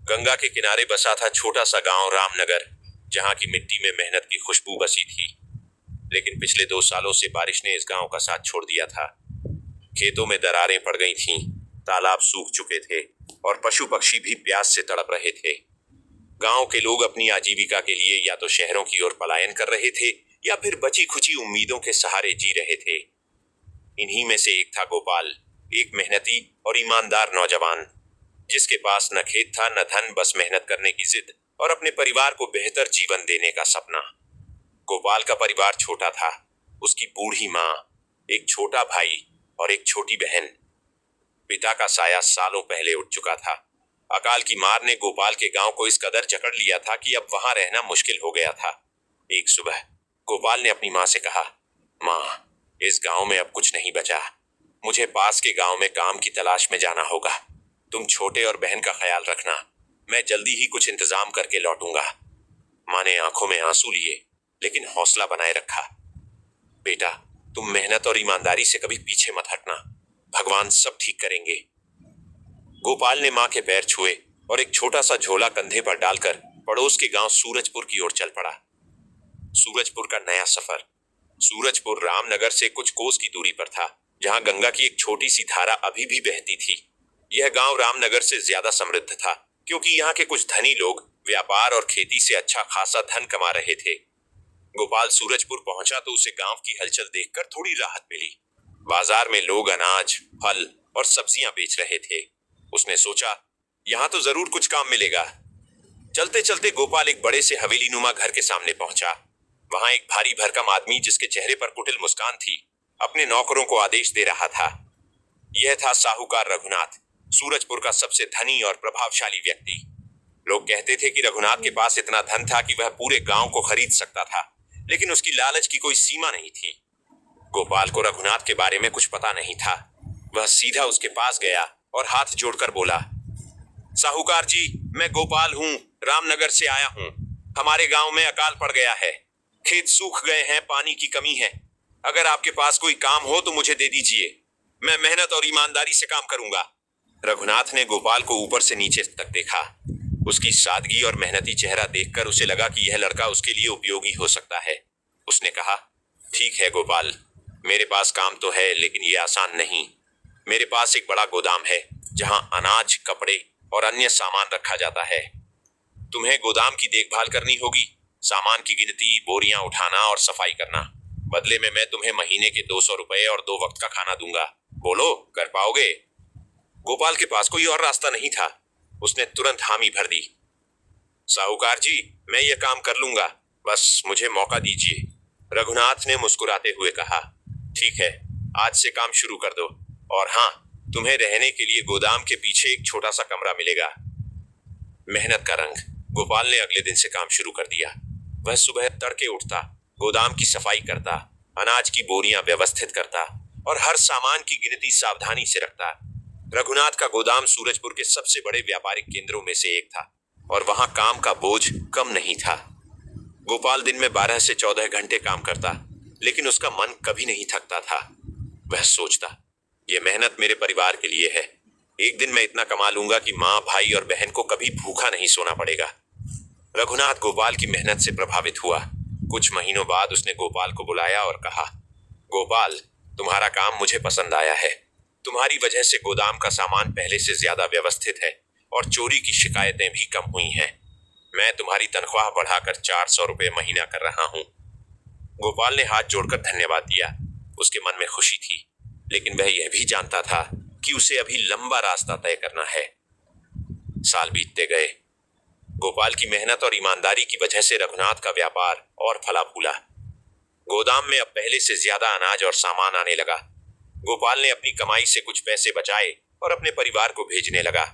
गंगा के किनारे बसा था छोटा सा गांव रामनगर, जहां की मिट्टी में मेहनत की खुशबू बसी थी। लेकिन पिछले 2 सालों से बारिश ने इस गांव का साथ छोड़ दिया था। खेतों में दरारें पड़ गई थीं, तालाब सूख चुके थे और पशु पक्षी भी प्यास से तड़प रहे थे। गांव के लोग अपनी आजीविका के लिए या तो शहरों की ओर पलायन कर रहे थे या फिर बची खुची उम्मीदों के सहारे जी रहे थे। इन्हीं में से एक था गोपाल, एक मेहनती और ईमानदार नौजवान, जिसके पास न खेत था न धन, बस मेहनत करने की जिद और अपने परिवार को बेहतर जीवन देने का सपना। गोपाल का परिवार छोटा था। उसकी बूढ़ी माँ, एक छोटा भाई और एक छोटी बहन। पिता का साया सालों पहले उठ चुका था। अकाल की मार ने गोपाल के गांव को इस कदर जकड़ लिया था कि अब वहां रहना मुश्किल हो गया था। एक सुबह गोपाल ने अपनी माँ से कहा, माँ, इस गांव में अब कुछ नहीं बचा। मुझे पास के गांव में काम की तलाश में जाना होगा। तुम छोटे और बहन का ख्याल रखना। मैं जल्दी ही कुछ इंतजाम करके लौटूंगा। माँ ने आंखों में आंसू लिए, लेकिन हौसला बनाए रखा। बेटा, तुम मेहनत और ईमानदारी से कभी पीछे मत हटना। भगवान सब ठीक करेंगे। गोपाल ने माँ के पैर छुए और एक छोटा सा झोला कंधे पर डालकर पड़ोस के गांव सूरजपुर की ओर चल पड़ा। सूरजपुर का नया सफर। सूरजपुर रामनगर से कुछ कोस की दूरी पर था, जहां गंगा की एक छोटी सी धारा अभी भी बहती थी। यह गांव रामनगर से ज्यादा समृद्ध था, क्योंकि यहाँ के कुछ धनी लोग व्यापार और खेती से अच्छा खासा धन कमा रहे थे। गोपाल सूरजपुर पहुंचा तो उसे गांव की हलचल देखकर थोड़ी राहत मिली। बाजार में लोग अनाज, फल और सब्जियां बेच रहे थे। उसने सोचा, यहाँ तो जरूर कुछ काम मिलेगा। चलते चलते गोपाल एक बड़े से हवेली नुमा घर के सामने पहुंचा। वहां एक भारी भरकम आदमी, जिसके चेहरे पर कुटिल मुस्कान थी, अपने नौकरों को आदेश दे रहा था। यह था साहूकार रघुनाथ, सूरजपुर का सबसे धनी और प्रभावशाली व्यक्ति। लोग कहते थे कि रघुनाथ के पास इतना धन था कि वह पूरे गांव को खरीद सकता था, लेकिन उसकी लालच की कोई सीमा नहीं थी। गोपाल को रघुनाथ के बारे में कुछ पता नहीं था। वह सीधा उसके पास गया और हाथ जोड़कर बोला, साहूकार जी, मैं गोपाल हूँ, रामनगर से आया हूँ। हमारे गांव में अकाल पड़ गया है। खेत सूख गए हैं, पानी की कमी है। अगर आपके पास कोई काम हो तो मुझे दे दीजिए। मैं मेहनत और ईमानदारी से काम करूंगा। रघुनाथ ने गोपाल को ऊपर से नीचे तक देखा। उसकी सादगी और मेहनती चेहरा देखकर उसे लगा कि यह लड़का उसके लिए उपयोगी हो सकता है। उसने कहा, ठीक है गोपाल, मेरे पास काम तो है, लेकिन यह आसान नहीं। मेरे पास एक बड़ा गोदाम है, जहां अनाज, कपड़े और अन्य सामान रखा जाता है। तुम्हें गोदाम की देखभाल करनी होगी, सामान की गिनती, बोरियां उठाना और सफाई करना। बदले में मैं तुम्हें महीने के 200 रुपए और 2 वक्त का खाना दूंगा। बोलो, कर पाओगे? गोपाल के पास कोई और रास्ता नहीं था। उसने तुरंत हामी भर दी। साहूकार जी, मैं ये काम कर लूंगा, बस मुझे मौका दीजिए। रघुनाथ ने मुस्कुराते हुए कहा, ठीक है, आज से काम शुरू कर दो। और हाँ, तुम्हें रहने के लिए गोदाम के पीछे एक छोटा सा कमरा मिलेगा। मेहनत का रंग। गोपाल ने अगले दिन से काम शुरू कर दिया। वह सुबह तड़के उठता, गोदाम की सफाई करता, अनाज की बोरियां व्यवस्थित करता और हर सामान की गिनती सावधानी से रखता। रघुनाथ का गोदाम सूरजपुर के सबसे बड़े व्यापारिक केंद्रों में से एक था और वहां काम का बोझ कम नहीं था। गोपाल दिन में 12 से 14 घंटे काम करता, लेकिन उसका मन कभी नहीं थकता था। वह सोचता, यह मेहनत मेरे परिवार के लिए है। एक दिन मैं इतना कमा लूंगा कि माँ, भाई और बहन को कभी भूखा नहीं सोना पड़ेगा। रघुनाथ गोपाल की मेहनत से प्रभावित हुआ। कुछ महीनों बाद उसने गोपाल को बुलाया और कहा, गोपाल, तुम्हारा काम मुझे पसंद आया है। तुम्हारी वजह से गोदाम का सामान पहले से ज्यादा व्यवस्थित है और चोरी की शिकायतें भी कम हुई हैं। मैं तुम्हारी तनख्वाह बढ़ाकर 400 रुपए महीना कर रहा हूँ। गोपाल ने हाथ जोड़कर धन्यवाद दिया। उसके मन में खुशी थी, लेकिन वह यह भी जानता था कि उसे अभी लंबा रास्ता तय करना है। साल बीतते गए। गोपाल की मेहनत और ईमानदारी की वजह से रघुनाथ का व्यापार और फला फूला। गोदाम में अब पहले से ज्यादा अनाज और सामान आने लगा। गोपाल ने अपनी कमाई से कुछ पैसे बचाए और अपने परिवार को भेजने लगा।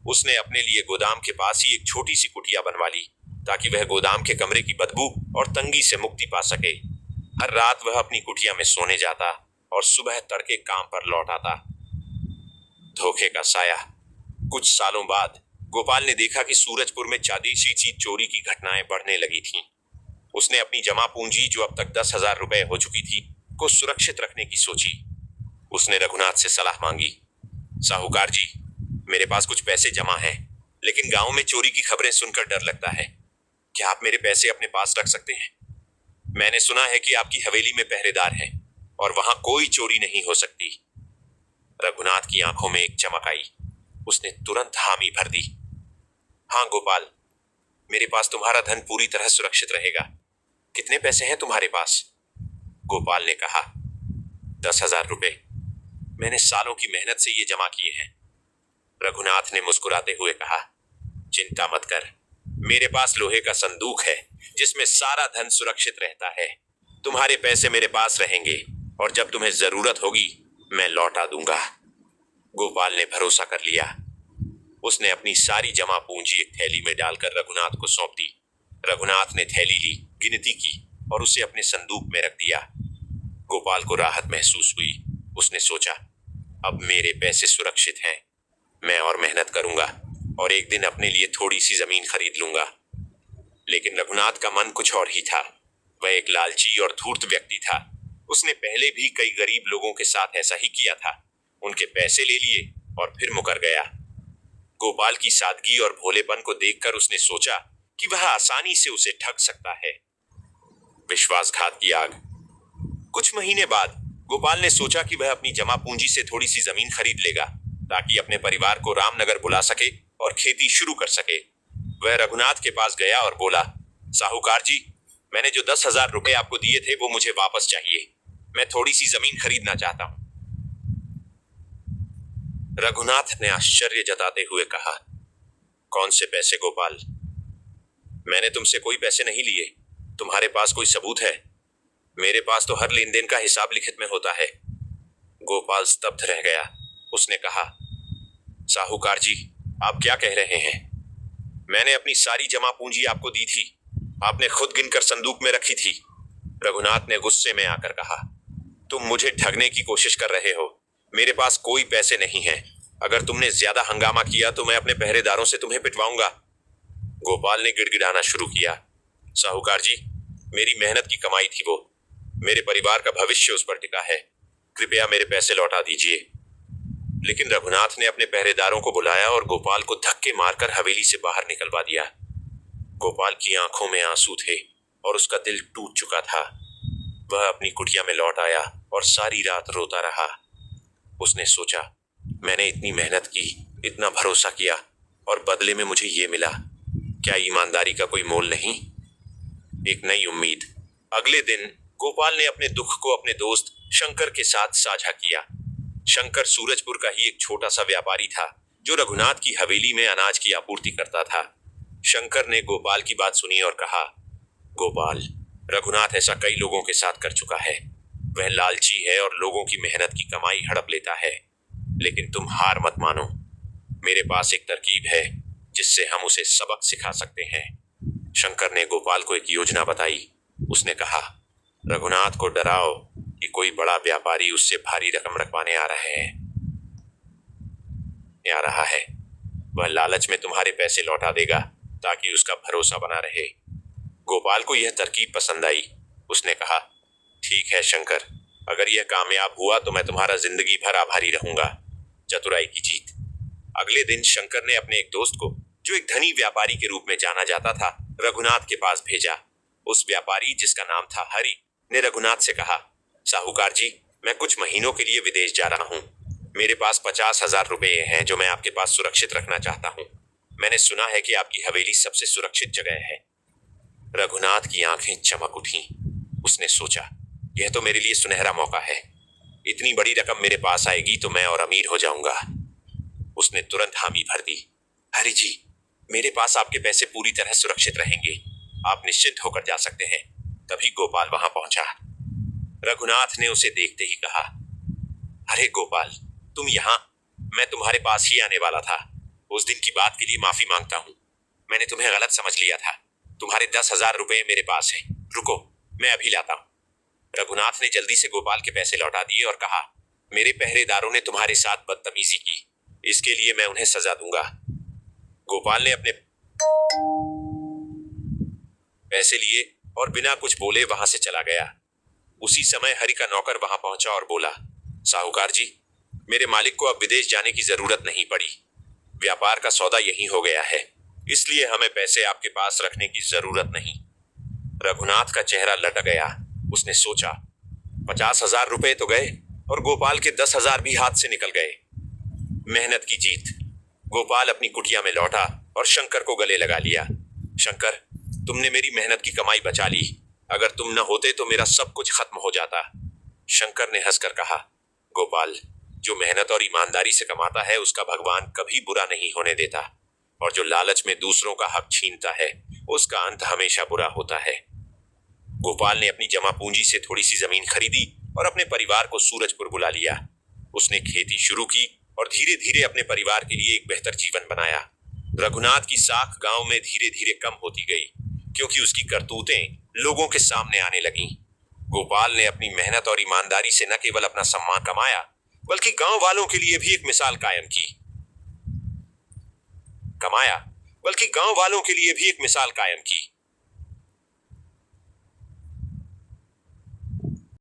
उसने अपने लिए गोदाम के पास ही एक छोटी सी कुटिया बनवा ली, ताकि वह गोदाम के कमरे की बदबू और तंगी से मुक्ति पा सके। हर रात वह अपनी कुटिया में सोने जाता और सुबह तड़के काम पर लौट आता। धोखे का साया। कुछ सालों बाद गोपाल ने देखा कि सूरजपुर में चादीसी चीज चोरी की घटनाएं बढ़ने लगी थीं। उसने अपनी जमा पूंजी, जो अब तक 10,000 रुपए हो चुकी थी, को सुरक्षित रखने की सोची। उसने रघुनाथ से सलाह मांगी, साहूकार जी, मेरे पास कुछ पैसे जमा हैं। लेकिन गांव में चोरी की खबरें सुनकर डर लगता है। क्या आप मेरे पैसे अपने पास रख सकते हैं? मैंने सुना है कि आपकी हवेली में पहरेदार हैं और वहां कोई चोरी नहीं हो सकती। रघुनाथ की आंखों में एक चमक आई। उसने तुरंत हामी भर दी। हाँ गोपाल, मेरे पास तुम्हारा धन पूरी तरह सुरक्षित रहेगा। कितने पैसे हैं तुम्हारे पास? गोपाल ने कहा, 10,000 रुपए। मैंने सालों की मेहनत से ये जमा किए हैं। रघुनाथ ने मुस्कुराते हुए कहा, चिंता मत कर, मेरे पास लोहे का संदूक है जिसमें सारा धन सुरक्षित रहता है। तुम्हारे पैसे मेरे पास रहेंगे और जब तुम्हें जरूरत होगी मैं लौटा दूंगा। गोपाल ने भरोसा कर लिया। उसने अपनी सारी जमा पूंजी एक थैली में डालकर रघुनाथ को सौंप दी। रघुनाथ ने थैली ली, गिनती की और उसे अपने संदूक में रख दिया। गोपाल को राहत महसूस हुई। उसने सोचा, अब मेरे पैसे सुरक्षित हैं। मैं और मेहनत करूंगा और एक दिन अपने लिए थोड़ी सी जमीन खरीद लूंगा। लेकिन रघुनाथ का मन कुछ और ही था। वह एक लालची और धूर्त व्यक्ति था। उसने पहले भी कई गरीब लोगों के साथ ऐसा ही किया था। उनके पैसे ले लिए और फिर मुकर गया। गोपाल की सादगी और भोलेपन को देखकर उसने सोचा कि वह आसानी से उसे ठग सकता है। विश्वासघात की आग। कुछ महीने बाद गोपाल ने सोचा कि वह अपनी जमा पूंजी से थोड़ी सी जमीन खरीद लेगा ताकि अपने परिवार को रामनगर बुला सके और खेती शुरू कर सके। वह रघुनाथ के पास गया और बोला, साहूकार जी, मैंने जो 10,000 रुपए आपको दिए थे वो मुझे वापस चाहिए। मैं थोड़ी सी जमीन खरीदना चाहता हूं। रघुनाथ ने आश्चर्य जताते हुए कहा, कौन से पैसे गोपाल? मैंने तुमसे कोई पैसे नहीं लिए। तुम्हारे पास कोई सबूत है? मेरे पास तो हर लेन देन का हिसाब लिखित में होता है। गोपाल स्तब्ध रह गया। उसने कहा, साहूकार जी, आप क्या कह रहे हैं? मैंने अपनी सारी जमा पूंजी आपको दी थी। आपने खुद गिनकर संदूक में रखी थी। रघुनाथ ने गुस्से में आकर कहा, तुम मुझे ठगने की कोशिश कर रहे हो। मेरे पास कोई पैसे नहीं हैं। अगर तुमने ज्यादा हंगामा किया तो मैं अपने पहरेदारों से तुम्हें पिटवाऊंगा। गोपाल ने गिड़गिड़ाना शुरू किया, साहूकार जी, मेरी मेहनत की कमाई थी वो। मेरे परिवार का भविष्य उस पर टिका है। कृपया मेरे पैसे लौटा दीजिए। लेकिन रघुनाथ ने अपने पहरेदारों को बुलाया और गोपाल को धक्के मारकर हवेली से बाहर निकलवा दिया। गोपाल की आंखों में आंसू थे और उसका दिल टूट चुका था। वह अपनी कुटिया में लौट आया और सारी रात रोता रहा। उसने सोचा, मैंने इतनी मेहनत की, इतना भरोसा किया और बदले में मुझे ये मिला। क्या ईमानदारी का कोई मोल नहीं? एक नई उम्मीद। अगले दिन गोपाल ने अपने दुख को अपने दोस्त शंकर के साथ साझा किया। शंकर सूरजपुर का ही एक छोटा सा व्यापारी था जो रघुनाथ की हवेली में अनाज की आपूर्ति करता था। शंकर ने गोपाल की बात सुनी और कहा, गोपाल, रघुनाथ ऐसा कई लोगों के साथ कर चुका है। वह लालची है और लोगों की मेहनत की कमाई हड़प लेता है। लेकिन तुम हार मत मानो। मेरे पास एक तरकीब है जिससे हम उसे सबक सिखा सकते हैं। शंकर ने गोपाल को एक योजना बताई। उसने कहा, रघुनाथ को डराओ कि कोई बड़ा व्यापारी उससे भारी रकम रखवाने आ रहा है। वह लालच में तुम्हारे पैसे लौटा देगा ताकि उसका भरोसा बना रहे। गोपाल को यह तरकीब पसंद आई। उसने कहा, ठीक है शंकर, अगर यह कामयाब हुआ तो मैं तुम्हारा जिंदगी भर आभारी रहूंगा। चतुराई की जीत। अगले दिन शंकर ने अपने एक दोस्त को, जो एक धनी व्यापारी के रूप में जाना जाता था, रघुनाथ के पास भेजा। उस व्यापारी, जिसका नाम था हरि, ने रघुनाथ से कहा, साहूकार जी, मैं कुछ महीनों के लिए विदेश जा रहा हूँ। मेरे पास 50,000 रुपए हैं जो मैं आपके पास सुरक्षित रखना चाहता हूँ। मैंने सुना है कि आपकी हवेली सबसे सुरक्षित जगह है। रघुनाथ की आंखें चमक उठी। उसने सोचा, यह तो मेरे लिए सुनहरा मौका है। इतनी बड़ी रकम मेरे पास आएगी तो मैं और अमीर हो जाऊंगा। उसने तुरंत हामी भर दी। हरि जी, मेरे पास आपके पैसे पूरी तरह सुरक्षित रहेंगे। आप निश्चिंत होकर जा सकते हैं। तभी गोपाल वहां पहुंचा। रघुनाथ ने उसे देखते ही कहा, अरे गोपाल, तुम यहाँ? मैं तुम्हारे पास ही आने वाला था। उस दिन की बात के लिए माफी मांगता हूँ। मैंने तुम्हें गलत समझ लिया था। तुम्हारे 10,000 रुपए मेरे पास हैं। रुको, मैं अभी लाता हूँ। रघुनाथ ने जल्दी से गोपाल के पैसे लौटा दिए और कहा, मेरे पहरेदारों ने तुम्हारे साथ बदतमीजी की, इसके लिए मैं उन्हें सजा दूंगा। गोपाल ने अपने पैसे लिए और बिना कुछ बोले वहां से चला गया। उसी समय हरि का नौकर वहां पहुंचा और बोला, साहूकार जी, मेरे मालिक को अब विदेश जाने की जरूरत नहीं पड़ी। व्यापार का सौदा यही हो गया है, इसलिए हमें पैसे आपके पास रखने की जरूरत नहीं। रघुनाथ का चेहरा लटक गया। उसने सोचा, 50,000 रुपए तो गए और गोपाल के 10,000 भी हाथ से निकल गए। मेहनत की जीत। गोपाल अपनी कुटिया में लौटा और शंकर को गले लगा लिया। शंकर, तुमने मेरी मेहनत की कमाई बचा ली। अगर तुम न होते तो मेरा सब कुछ खत्म हो जाता। शंकर ने हंसकर कहा, गोपाल, जो मेहनत और ईमानदारी से कमाता है उसका भगवान कभी बुरा नहीं होने देता, और जो लालच में दूसरों का हक छीनता है उसका अंत हमेशा बुरा होता है। गोपाल ने अपनी जमा पूंजी से थोड़ी सी जमीन खरीदी और अपने परिवार को सूरजपुर बुला लिया। उसने खेती शुरू की और धीरे धीरे अपने परिवार के लिए एक बेहतर जीवन बनाया। रघुनाथ की साख गांव में धीरे धीरे कम होती गई, क्योंकि उसकी करतूतें लोगों के सामने आने लगीं। गोपाल ने अपनी मेहनत और ईमानदारी से न केवल अपना सम्मान कमाया, बल्कि गांव वालों के लिए भी एक मिसाल कायम की। गांव वालों के लिए भी एक मिसाल कायम की।